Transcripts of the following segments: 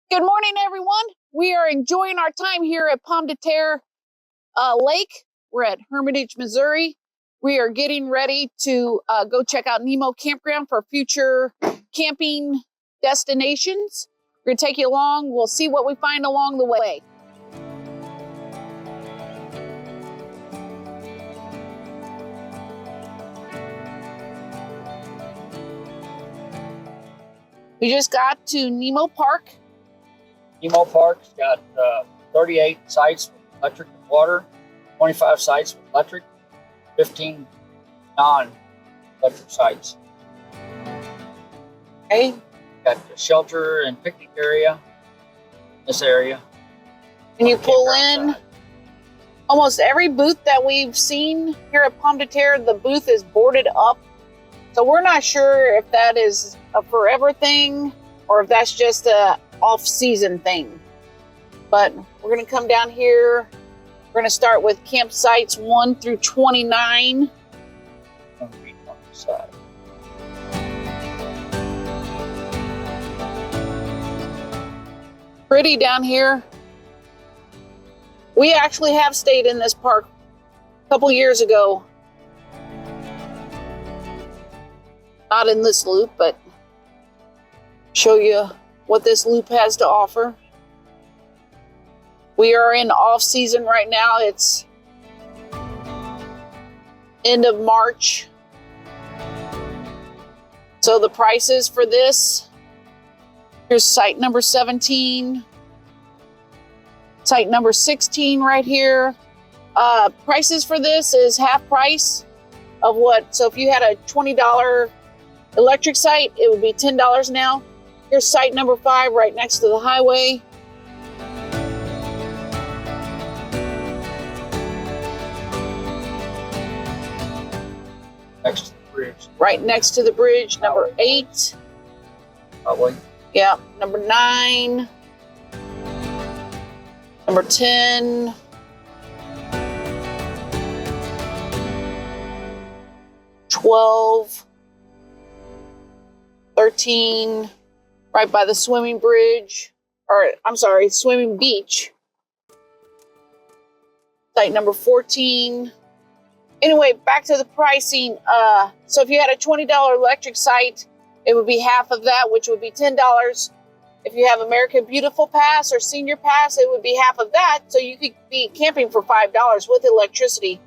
Good morning, everyone. We are enjoying our time here at Pomme De Terre Lake. We're at Hermitage, Missouri. We are getting ready to go check out Nemo Campground for future camping destinations. We're going to take you along. We'll see what we find along the way. We just got to Nemo Park. Nemo Park's got 38 sites with electric and water, 25 sites with electric, 15 non-electric sites. Okay. Got the shelter and picnic area in this area. Can you pull in? Almost every booth that we've seen here at Pomme De Terre, the booth is boarded up. So we're not sure if that is a forever thing or if that's just a off-season thing. But we're going to come down here. We're going to start with campsites 1 through 29. On the side. Pretty down here. We actually have stayed in this park a couple years ago. Not in this loop, but show you what this loop has to offer. We are in off season right now. It's end of March. So the prices for this, here's site number 17, site number 16 right here. Prices for this is half price of what, so if you had a $20 electric site, it would be $10 now. Here's site number 5 right next to the highway. Next to the bridge. Right next to the bridge, number 8. Probably. Yeah, number 9. Number 10. 12. 13. Right by the swimming bridge, or I'm sorry, swimming beach. Site number 14. Anyway, back to the pricing. So if you had a $20 electric site, it would be half of that, which would be $10. If you have American Beautiful Pass or Senior Pass, it would be half of that. So you could be camping for $5 with electricity.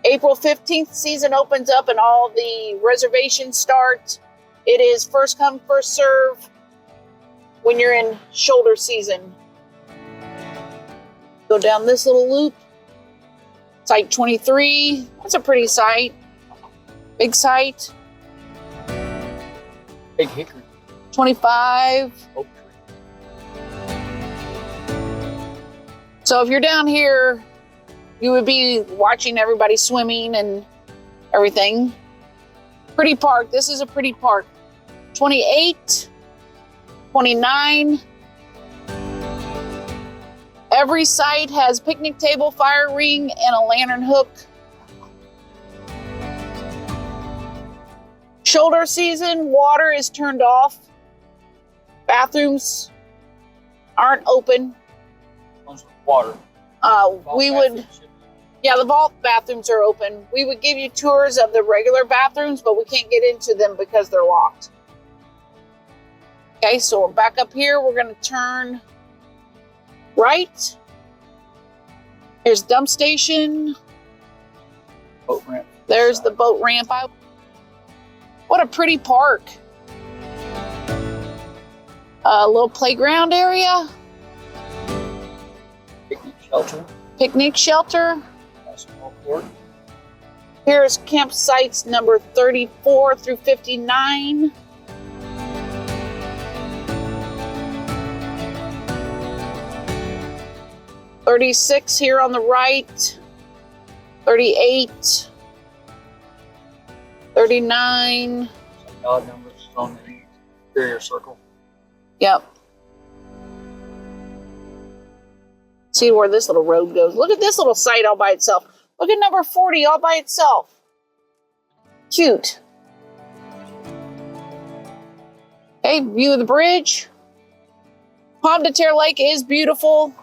April 15th, season opens up and all the reservations start. It is first come, first serve when you're in shoulder season. Go down this little loop. Site 23, that's a pretty site. Big site. Big hickory. 25. Oak tree. So if you're down here, you would be watching everybody swimming and everything. Pretty park, this is a pretty park. 28, 29. Every site has picnic table, fire ring, and a lantern hook. Shoulder season, water is turned off. Bathrooms aren't open. Ones with water. Yeah, the vault bathrooms are open. We would give you tours of the regular bathrooms, but we can't get into them because they're locked. Okay, so we're back up here. We're going to turn right. Here's dump station. Boat ramp. There's the boat ramp. What a pretty park. A little playground area. Picnic shelter. Picnic shelter. Basketball court. Here's campsites number 34 through 59. $36 here on the right. 38. 39. Some odd numbers on the exterior circle. Yep. See where this little road goes. Look at this little site all by itself. Look at number 40 all by itself. Cute. Okay, view of the bridge. Pomme De Terre Lake is beautiful.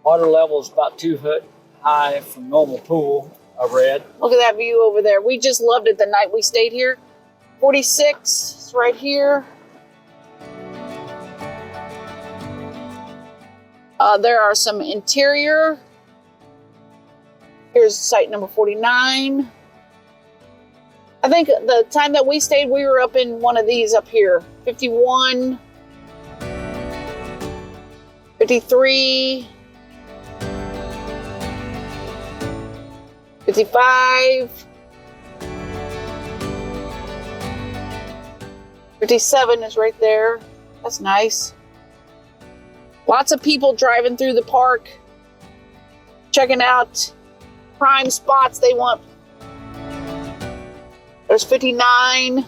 Water level is about 2 foot high from normal pool, I read. Look at that view over there. We just loved it the night we stayed here. 46 is right here. There are some interior. Here's site number 49. I think the time that we stayed, we were up in one of these up here. 51, 53, 55, 57 is right there. That's nice. Lots of people driving through the park, checking out prime spots they want. There's 59.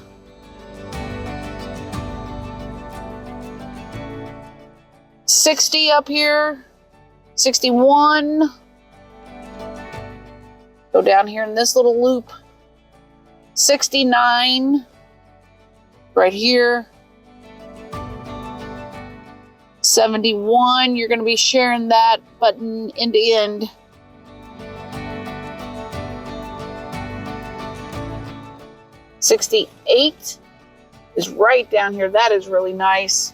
$60 up here. 61. Go down here in this little loop. 69. Right here. 71. You're going to be sharing that button end to end. 68 is right down here. That is really nice.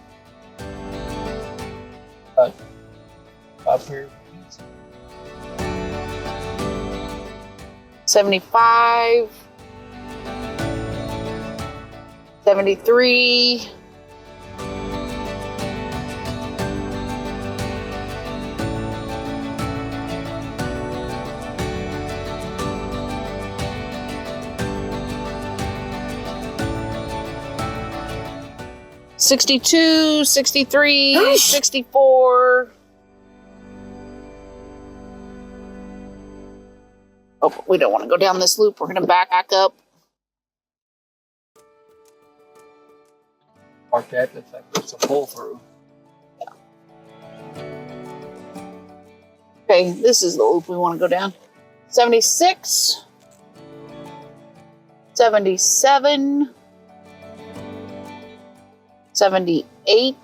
Up here. 75. 73. 62, 63, 64. Oh, we don't want to go down this loop. We're going to back up. Park that. Looks like it's a pull through. Okay, this is the loop we want to go down. 76, 77, 78,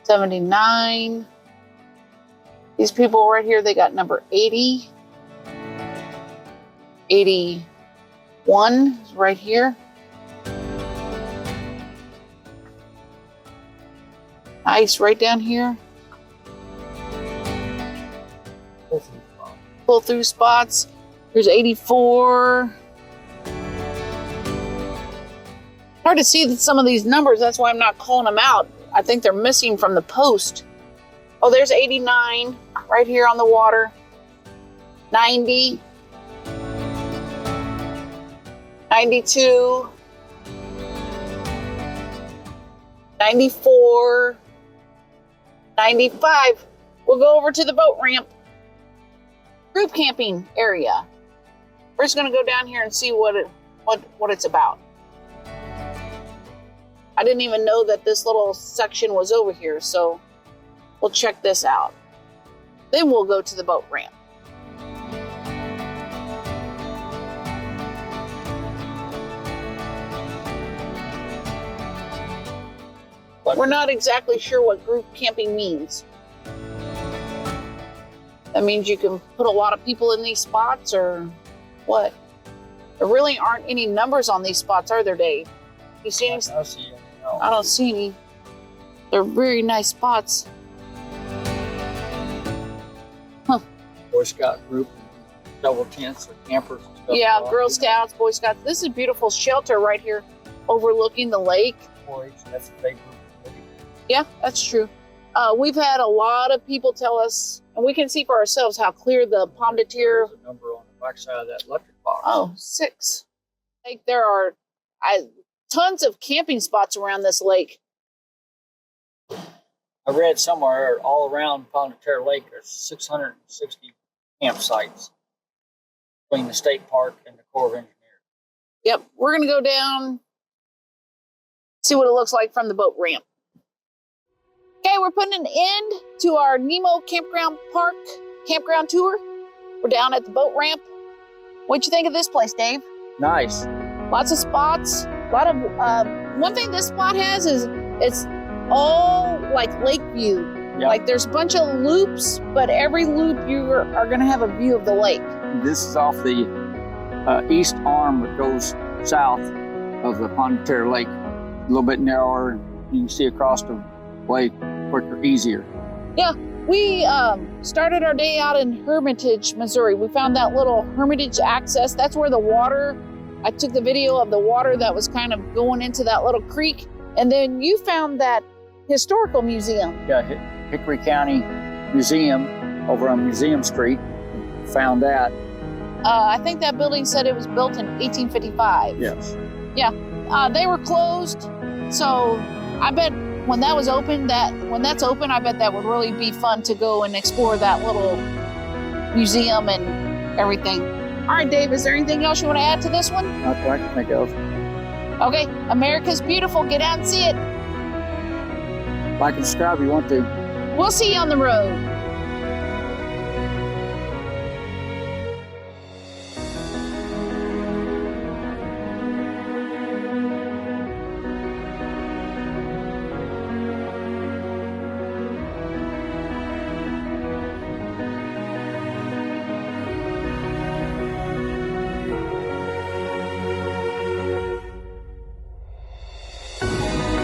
79. These people right here, they got number 80. 81 is right here. Nice, right down here. Pull through spots. Here's 84. Hard to see some of these numbers. That's why I'm not calling them out. I think they're missing from the post. Oh, there's 89 right here on the water. 90. 92. 94. 95. We'll go over to the boat ramp. Group camping area. We're just going to go down here and see what it's about. I didn't even know that this little section was over here, so we'll check this out. Then we'll go to the boat ramp. We're not exactly sure what group camping means. That means you can put a lot of people in these spots, or what? There really aren't any numbers on these spots, are there, Dave? You see any? I see. No. I don't see any. They're very nice spots. Huh. Boy Scout group, double tents with campers and stuff. Yeah, Girl Scouts, Boy Scouts. This is a beautiful shelter right here overlooking the lake. 4-H, that's a big group. Yeah, that's true. We've had a lot of people tell us, and we can see for ourselves how clear the Pomme De Terre. There's a number on the back side of that electric box. Oh, 6. Like there are tons of camping spots around this lake. I read somewhere all around Pomme De Terre Lake there's 660 campsites between the state park and the Corps of Engineers. Yep, we're going to go down, see what it looks like from the boat ramp. Okay, we're putting an end to our Nemo campground tour. We're down at the boat ramp. What'd you think of this place, Dave? Nice. Lots of spots. A lot of one thing this spot has is it's all like lake view. Yeah. Like there's a bunch of loops, but every loop you are going to have a view of the lake. This is off the east arm that goes south of the Pomme De Terre Lake. A little bit narrower, and you can see across the lake quicker, easier. Yeah, we started our day out in Hermitage, Missouri. We found that little Hermitage access. That's where the water, I took the video of the water that was kind of going into that little creek. And then you found that historical museum. Yeah, Hickory County Museum over on Museum Street. Found that. I think that building said it was built in 1855. Yes. Yeah, they were closed. So I bet when that was open, when that's open, I bet that would really be fun to go and explore that little museum and everything. All right, Dave, is there anything else you want to add to this one? Not that I can think of. Okay, America's beautiful. Get out and see it. Like and subscribe if you want to. We'll see you on the road.